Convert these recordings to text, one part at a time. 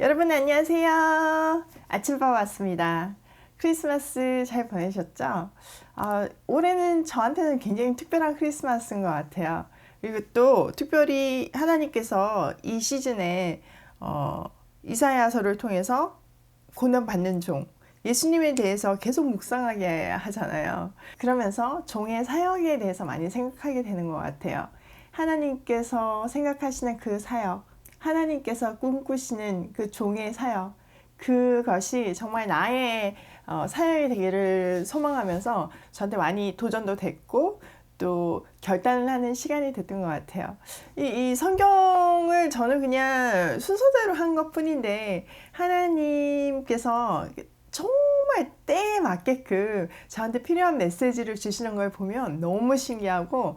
여러분 안녕하세요. 아침밥 왔습니다. 크리스마스 잘 보내셨죠? 올해는 저한테는 굉장히 특별한 크리스마스인 것 같아요. 그리고 또 특별히 하나님께서 이 시즌에 이사야서를 통해서 고난받는 종, 예수님에 대해서 계속 묵상하게 하잖아요. 그러면서 종의 사역에 대해서 많이 생각하게 되는 것 같아요. 하나님께서 생각하시는 그 사역, 하나님께서 꿈꾸시는 그 종의 사역, 그것이 정말 나의 사역이 되기를 소망하면서 저한테 많이 도전도 됐고 또 결단을 하는 시간이 됐던 것 같아요. 이 성경을 저는 그냥 순서대로 한 것뿐인데 하나님께서 정말 때에 맞게끔 저한테 필요한 메시지를 주시는 걸 보면 너무 신기하고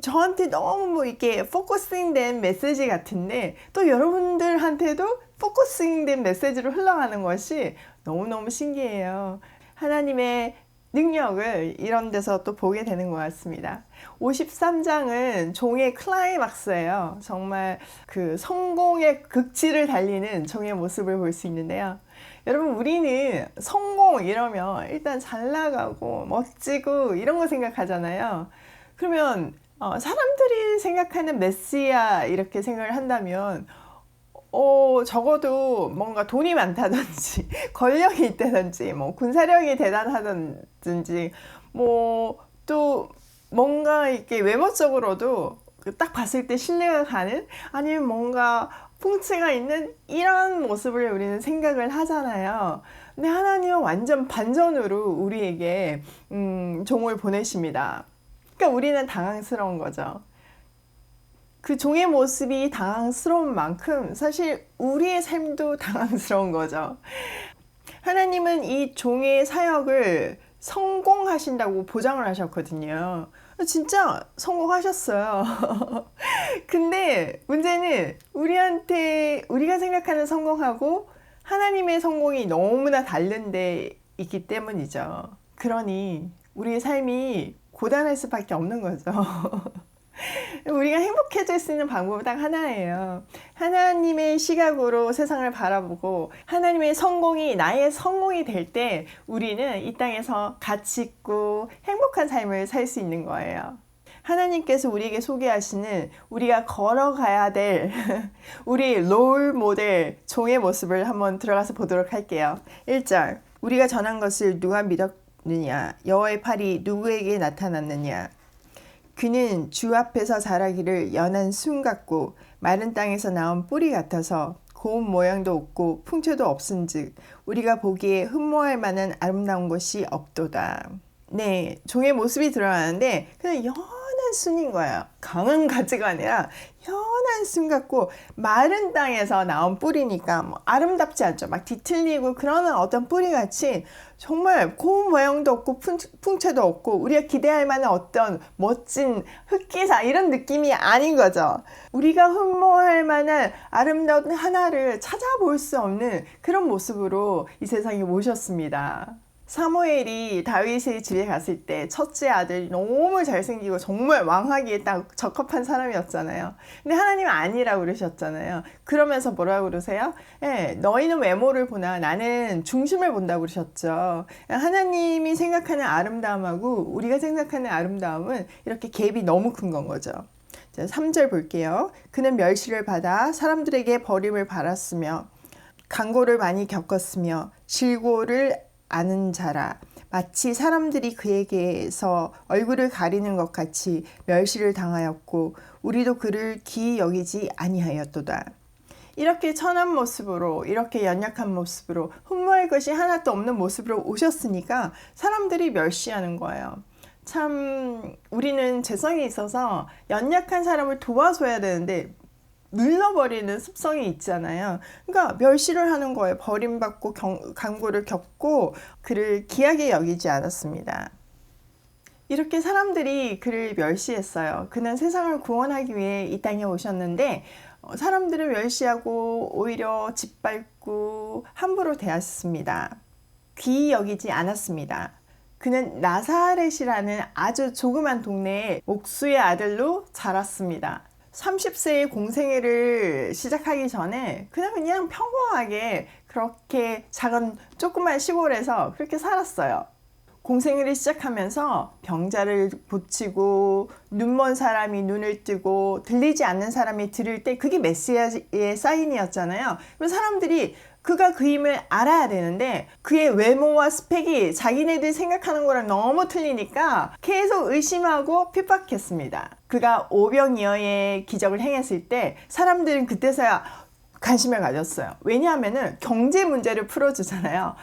저한테 너무 이렇게 포커싱 된 메시지 같은데 또 여러분들한테도 포커싱 된 메시지로 흘러가는 것이 너무너무 신기해요. 하나님의 능력을 이런 데서 또 보게 되는 것 같습니다. 53장은 종의 클라이막스예요. 정말 그 성공의 극치를 달리는 종의 모습을 볼 수 있는데요. 여러분 우리는 성공 이러면 일단 잘 나가고 멋지고 이런 거 생각하잖아요. 그러면 사람들이 생각하는 메시아 이렇게 생각을 한다면 적어도 뭔가 돈이 많다든지 권력이 있다든지 뭐 군사력이 대단하다든지 뭐 또 뭔가 이렇게 외모적으로도 딱 봤을 때 신뢰가 가는 아니면 뭔가 풍채가 있는 이런 모습을 우리는 생각을 하잖아요. 근데 하나님은 완전 반전으로 우리에게 종을 보내십니다. 그러니까 우리는 당황스러운 거죠. 그 종의 모습이 당황스러운 만큼 사실 우리의 삶도 당황스러운 거죠. 하나님은 이 종의 사역을 성공하신다고 보장을 하셨거든요. 진짜 성공하셨어요. 근데 문제는 우리가 생각하는 성공하고 하나님의 성공이 너무나 다른 데 있기 때문이죠. 그러니 우리의 삶이 고단할 수밖에 없는 거죠. 우리가 행복해질 수 있는 방법은 딱 하나예요. 하나님의 시각으로 세상을 바라보고 하나님의 성공이 나의 성공이 될 때 우리는 이 땅에서 가치 있고 행복한 삶을 살 수 있는 거예요. 하나님께서 우리에게 소개하시는 우리가 걸어가야 될 우리 롤 모델 종의 모습을 한번 들어가서 보도록 할게요. 1절 우리가 전한 것을 누가 믿었느냐 여호와의 팔이 누구에게 나타났느냐 그는 주 앞에서 자라기를 연한 순 같고 마른 땅에서 나온 뿌리 같아서 고운 모양도 없고 풍채도 없은즉 우리가 보기에 흠모할 만한 아름다운 것이 없도다. 네, 종의 모습이 드러나는데 그냥 연한 순인 거예요. 강한 가지가 아니라 연한 순 같고 마른 땅에서 나온 뿌리니까 뭐 아름답지 않죠. 막 뒤틀리고 그러는 어떤 뿌리같이 정말 고운 모양도 없고 풍채도 없고 우리가 기대할 만한 어떤 멋진 흑기사 이런 느낌이 아닌 거죠. 우리가 흠모할 만한 아름다운 하나를 찾아볼 수 없는 그런 모습으로 이 세상에 모셨습니다. 사무엘이 다윗의 집에 갔을 때 첫째 아들이 너무 잘생기고 정말 왕하기에 딱 적합한 사람이었잖아요. 근데 하나님은 아니라고 그러셨잖아요. 그러면서 뭐라고 그러세요? 너희는 외모를 보나 나는 중심을 본다고 그러셨죠. 하나님이 생각하는 아름다움하고 우리가 생각하는 아름다움은 이렇게 갭이 너무 큰 건 거죠. 자, 3절 볼게요. 그는 멸시를 받아 사람들에게 버림을 받았으며 강고를 많이 겪었으며 질고를 아는 자라 마치 사람들이 그에게서 얼굴을 가리는 것 같이 멸시를 당하였고 우리도 그를 기이 여기지 아니하였도다. 이렇게 천한 모습으로 이렇게 연약한 모습으로 흠모할 것이 하나도 없는 모습으로 오셨으니까 사람들이 멸시하는 거예요. 참 우리는 재성이 있어서 연약한 사람을 도와줘야 되는데 눌러버리는 습성이 있잖아요. 그러니까 멸시를 하는 거예요. 버림받고 강고를 겪고 그를 귀하게 여기지 않았습니다. 이렇게 사람들이 그를 멸시했어요. 그는 세상을 구원하기 위해 이 땅에 오셨는데 사람들을 멸시하고 오히려 짓밟고 함부로 대했습니다. 귀히 여기지 않았습니다. 그는 나사렛이라는 아주 조그만 동네에 옥수의 아들로 자랐습니다. 30세의 공생애를 시작하기 전에 그냥 평범하게 그렇게 작은 조그만 시골에서 그렇게 살았어요. 공생애를 시작하면서 병자를 고치고 눈먼 사람이 눈을 뜨고 들리지 않는 사람이 들을 때 그게 메시아의 사인이었잖아요. 그래서 사람들이 그가 그임을 알아야 되는데 그의 외모와 스펙이 자기네들 생각하는 거랑 너무 틀리니까 계속 의심하고 핍박했습니다. 그가 오병이어의 기적을 행했을 때 사람들은 그때서야 관심을 가졌어요. 왜냐하면은 경제 문제를 풀어주잖아요.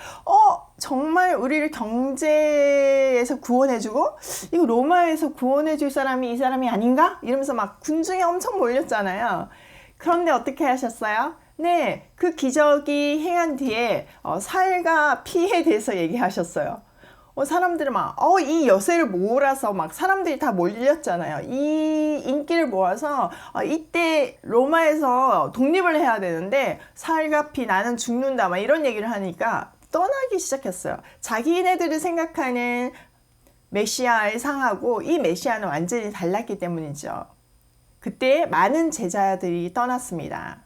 정말 우리를 경제에서 구원해주고 이거 로마에서 구원해줄 사람이 이 사람이 아닌가? 이러면서 막 군중이 엄청 몰렸잖아요. 그런데 어떻게 하셨어요? 네, 그 기적이 행한 뒤에 살과 피에 대해서 얘기하셨어요. 사람들은 막 이 여세를 몰아서 막 사람들이 다 몰렸잖아요. 이 인기를 모아서 이때 로마에서 독립을 해야 되는데 살과 피 나는 죽는다 막 이런 얘기를 하니까 떠나기 시작했어요. 자기네들이 생각하는 메시아의 상하고 이 메시아는 완전히 달랐기 때문이죠. 그때 많은 제자들이 떠났습니다.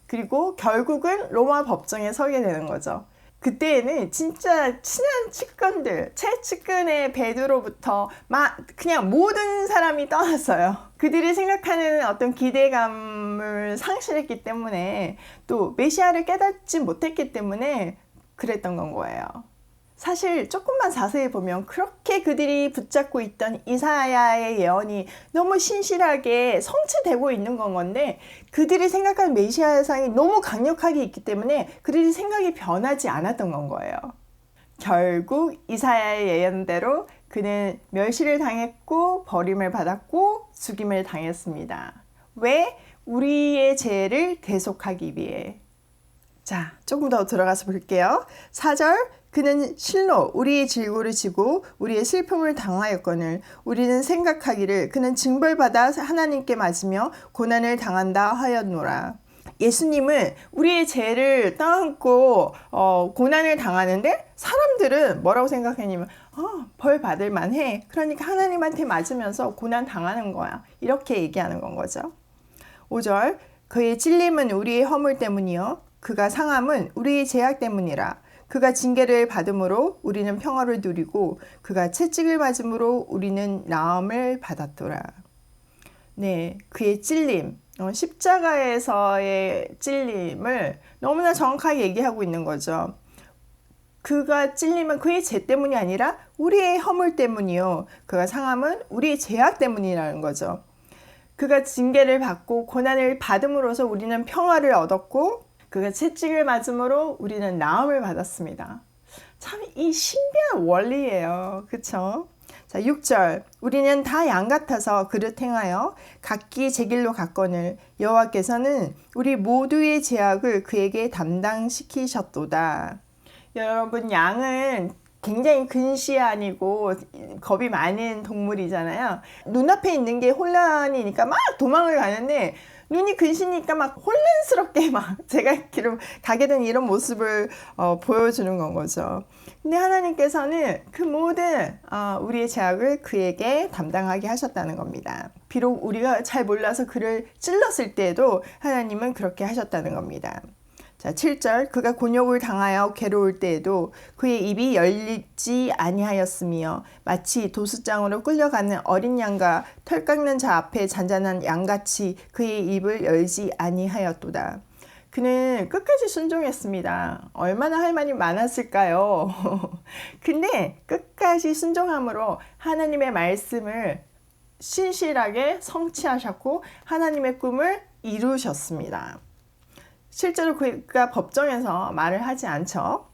그리고 결국은 로마 법정에 서게 되는 거죠. 그때에는 진짜 친한 측근들, 최측근의 베드로부터 그냥 모든 사람이 떠났어요. 그들이 생각하는 어떤 기대감을 상실했기 때문에 또 메시아를 깨닫지 못했기 때문에 그랬던 건 거예요. 사실 조금만 자세히 보면 그렇게 그들이 붙잡고 있던 이사야의 예언이 너무 신실하게 성취되고 있는 건데 그들이 생각하는 메시아의 상이 너무 강력하게 있기 때문에 그들이 생각이 변하지 않았던 건 거예요. 결국 이사야의 예언대로 그는 멸시를 당했고 버림을 받았고 죽임을 당했습니다. 왜? 우리의 죄를 대속하기 위해. 자, 조금 더 들어가서 볼게요. 4절 그는 실로 우리의 질고를 지고 우리의 슬픔을 당하였거늘 우리는 생각하기를 그는 징벌받아 하나님께 맞으며 고난을 당한다 하였노라. 예수님은 우리의 죄를 떠안고 고난을 당하는데 사람들은 뭐라고 생각했냐면 벌 받을 만해. 그러니까 하나님한테 맞으면서 고난 당하는 거야. 이렇게 얘기하는 건 거죠. 5절 그의 찔림은 우리의 허물 때문이요 그가 상함은 우리의 죄악 때문이라. 그가 징계를 받음으로 우리는 평화를 누리고 그가 채찍을 맞음으로 우리는 나음을 받았더라. 네, 그의 찔림, 십자가에서의 찔림을 너무나 정확하게 얘기하고 있는 거죠. 그가 찔림은 그의 죄 때문이 아니라 우리의 허물 때문이요. 그가 상함은 우리의 죄악 때문이라는 거죠. 그가 징계를 받고 고난을 받음으로써 우리는 평화를 얻었고 그가 채찍을 맞음으로 우리는 나음을 받았습니다. 참 이 신비한 원리예요. 그쵸? 자, 6절 우리는 다 양 같아서 그릇 행하여 각기 제 길로 갔거늘 여호와께서는 우리 모두의 죄악을 그에게 담당시키셨도다. 여러분 양은 굉장히 근시안이고 겁이 많은 동물이잖아요. 눈앞에 있는 게 혼란이니까 막 도망을 가는데 눈이 근시니까 막 혼란스럽게 막 제가 길로 가게 된 이런 모습을 보여주는 건 거죠. 근데 하나님께서는 그 모든 우리의 죄악을 그에게 담당하게 하셨다는 겁니다. 비록 우리가 잘 몰라서 그를 찔렀을 때에도 하나님은 그렇게 하셨다는 겁니다. 자, 7절 그가 곤욕을 당하여 괴로울 때에도 그의 입이 열리지 아니하였으며 마치 도수장으로 끌려가는 어린 양과 털 깎는 자 앞에 잔잔한 양같이 그의 입을 열지 아니하였도다. 그는 끝까지 순종했습니다. 얼마나 할 말이 많았을까요? 근데 끝까지 순종함으로 하나님의 말씀을 신실하게 성취하셨고 하나님의 꿈을 이루셨습니다. 실제로 그가 법정에서 말을 하지 않죠.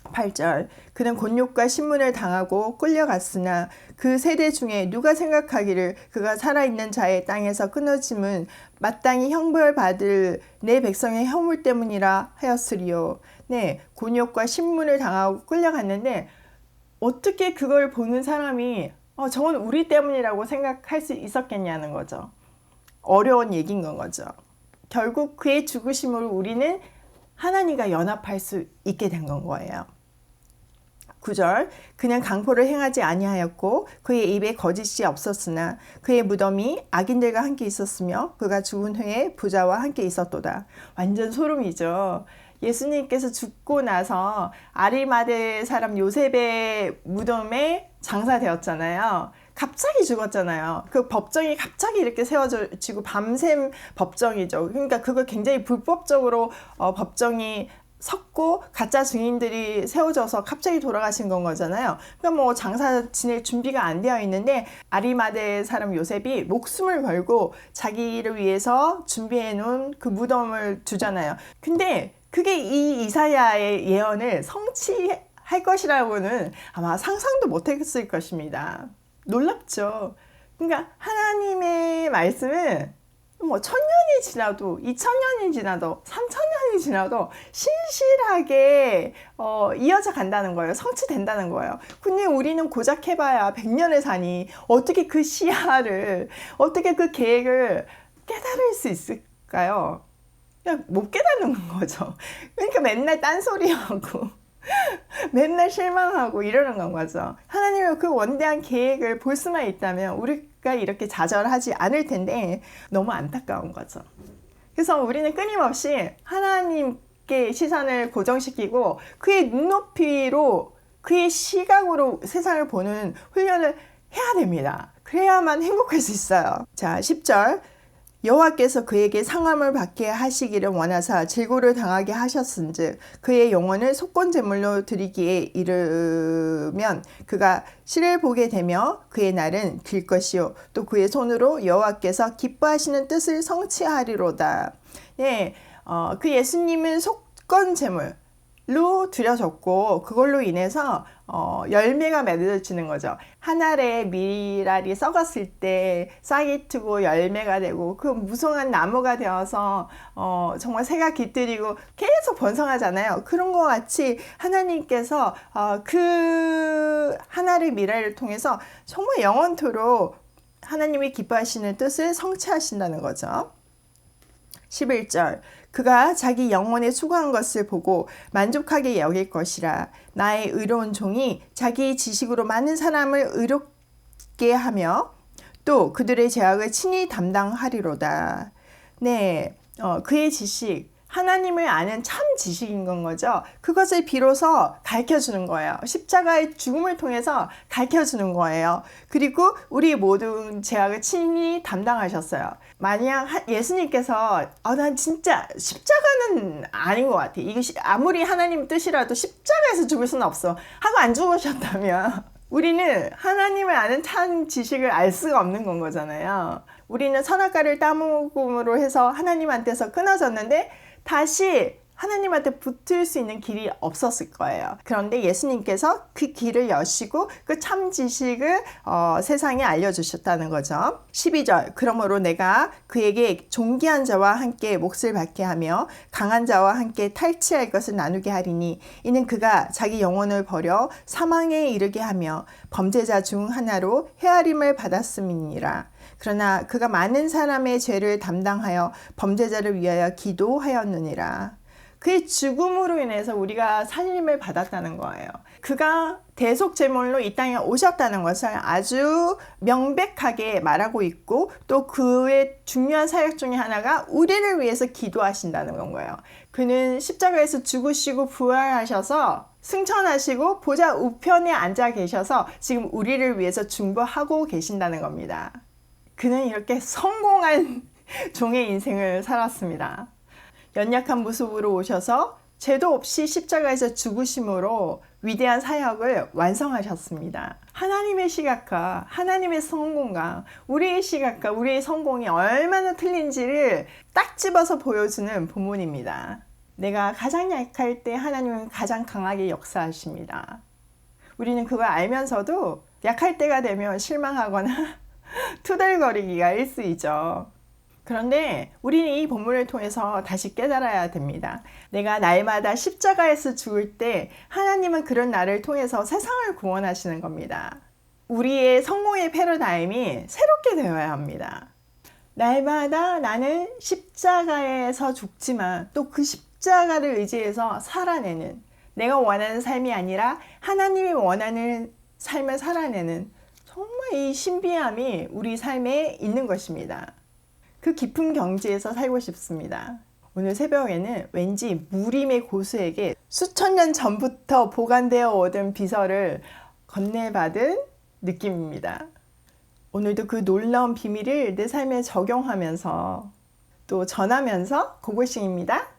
8절 그는 곤욕과 신문을 당하고 끌려갔으나 그 세대 중에 누가 생각하기를 그가 살아있는 자의 땅에서 끊어짐은 마땅히 형벌받을 내 백성의 허물 때문이라 하였으리요. 네, 곤욕과 신문을 당하고 끌려갔는데 어떻게 그걸 보는 사람이 저건 우리 때문이라고 생각할 수 있었겠냐는 거죠. 어려운 얘기인 건 거죠. 결국 그의 죽으심으로 우리는 하나님과 연합할 수 있게 된 건 거예요. 9절 그는 강포를 행하지 아니하였고 그의 입에 거짓이 없었으나 그의 무덤이 악인들과 함께 있었으며 그가 죽은 후에 부자와 함께 있었도다. 완전 소름이죠. 예수님께서 죽고 나서 아리마대 사람 요셉의 무덤에 장사되었잖아요. 갑자기 죽었잖아요. 그 법정이 갑자기 이렇게 세워지고 밤샘 법정이죠. 그러니까 그걸 굉장히 불법적으로 법정이 섰고 가짜 증인들이 세워져서 갑자기 돌아가신 건 거잖아요. 그러니까 뭐 장사 지낼 준비가 안 되어 있는데 아리마대 사람 요셉이 목숨을 걸고 자기를 위해서 준비해 놓은 그 무덤을 두잖아요. 근데 그게 이 이사야의 예언을 성취할 것이라고는 아마 상상도 못했을 것입니다. 놀랍죠. 그러니까 하나님의 말씀은 뭐 1000년이 지나도 2000년이 지나도 3000년이 지나도 신실하게 이어져 간다는 거예요. 성취된다는 거예요. 근데 우리는 고작 해봐야 100년을 사니 어떻게 그 시야를 어떻게 그 계획을 깨달을 수 있을까요? 그냥 못 깨닫는 거죠. 그러니까 맨날 딴소리하고 맨날 실망하고 이러는 건 거죠. 하나님의 그 원대한 계획을 볼 수만 있다면 우리가 이렇게 좌절하지 않을 텐데 너무 안타까운 거죠. 그래서 우리는 끊임없이 하나님께 시선을 고정시키고 그의 눈높이로 그의 시각으로 세상을 보는 훈련을 해야 됩니다. 그래야만 행복할 수 있어요. 자, 10절 여호와께서 그에게 상함을 받게 하시기를 원하사 질고를 당하게 하셨은즉 그의 영혼을 속건제물로 드리기에 이르면 그가 실을 보게 되며 그의 날은 길 것이요 또 그의 손으로 여호와께서 기뻐하시는 뜻을 성취하리로다. 네, 그 예수님은 속건제물로 드려졌고 그걸로 인해서 열매가 맺어지는 거죠. 한 알의 밀알이 썩었을 때 싹이 트고 열매가 되고 그 무성한 나무가 되어서 정말 새가 깃들이고 계속 번성하잖아요. 그런 것 같이 하나님께서 그 한 알의 밀알을 통해서 정말 영원토록 하나님이 기뻐하시는 뜻을 성취하신다는 거죠. 11절 그가 자기 영혼에 수고한 것을 보고 만족하게 여길 것이라. 나의 의로운 종이 자기 지식으로 많은 사람을 의롭게 하며 또 그들의 죄악을 친히 담당하리로다. 네, 그의 지식, 하나님을 아는 참 지식인 건 거죠. 그것을 비로소 가르쳐주는 거예요. 십자가의 죽음을 통해서 가르쳐주는 거예요. 그리고 우리 모든 죄악을 친히 담당하셨어요. 만약 예수님께서 난 진짜 십자가는 아닌 것 같아. 이게 아무리 하나님 뜻이라도 십자가에서 죽을 수는 없어. 하고 안 죽으셨다면 우리는 하나님을 아는 참 지식을 알 수가 없는 건 거잖아요. 우리는 선악과를 따먹음으로 해서 하나님한테서 끊어졌는데 다시 하나님한테 붙을 수 있는 길이 없었을 거예요. 그런데 예수님께서 그 길을 여시고 그 참 지식을 세상에 알려주셨다는 거죠. 12절 그러므로 내가 그에게 존귀한 자와 함께 몫을 받게 하며 강한 자와 함께 탈취할 것을 나누게 하리니 이는 그가 자기 영혼을 버려 사망에 이르게 하며 범죄자 중 하나로 헤아림을 받았음이니라. 그러나 그가 많은 사람의 죄를 담당하여 범죄자를 위하여 기도하였느니라. 그의 죽음으로 인해서 우리가 살림을 받았다는 거예요. 그가 대속제물로 이 땅에 오셨다는 것을 아주 명백하게 말하고 있고 또 그의 중요한 사역 중에 하나가 우리를 위해서 기도하신다는 거예요. 그는 십자가에서 죽으시고 부활하셔서 승천하시고 보좌 우편에 앉아 계셔서 지금 우리를 위해서 중보하고 계신다는 겁니다. 그는 이렇게 성공한 종의 인생을 살았습니다. 연약한 모습으로 오셔서 죄도 없이 십자가에서 죽으심으로 위대한 사역을 완성하셨습니다. 하나님의 시각과 하나님의 성공과 우리의 시각과 우리의 성공이 얼마나 틀린지를 딱 집어서 보여주는 본문입니다. 내가 가장 약할 때 하나님은 가장 강하게 역사하십니다. 우리는 그걸 알면서도 약할 때가 되면 실망하거나 투덜거리기가 일쑤이죠. 그런데 우리는 이 본문을 통해서 다시 깨달아야 됩니다. 내가 날마다 십자가에서 죽을 때 하나님은 그런 나를 통해서 세상을 구원하시는 겁니다. 우리의 성공의 패러다임이 새롭게 되어야 합니다. 날마다 나는 십자가에서 죽지만 또 그 십자가를 의지해서 살아내는 내가 원하는 삶이 아니라 하나님이 원하는 삶을 살아내는 정말 이 신비함이 우리 삶에 있는 것입니다. 그 깊은 경지에서 살고 싶습니다. 오늘 새벽에는 왠지 무림의 고수에게 수천 년 전부터 보관되어 오던 비서를 건네받은 느낌입니다. 오늘도 그 놀라운 비밀을 내 삶에 적용하면서 또 전하면서 고고싱입니다.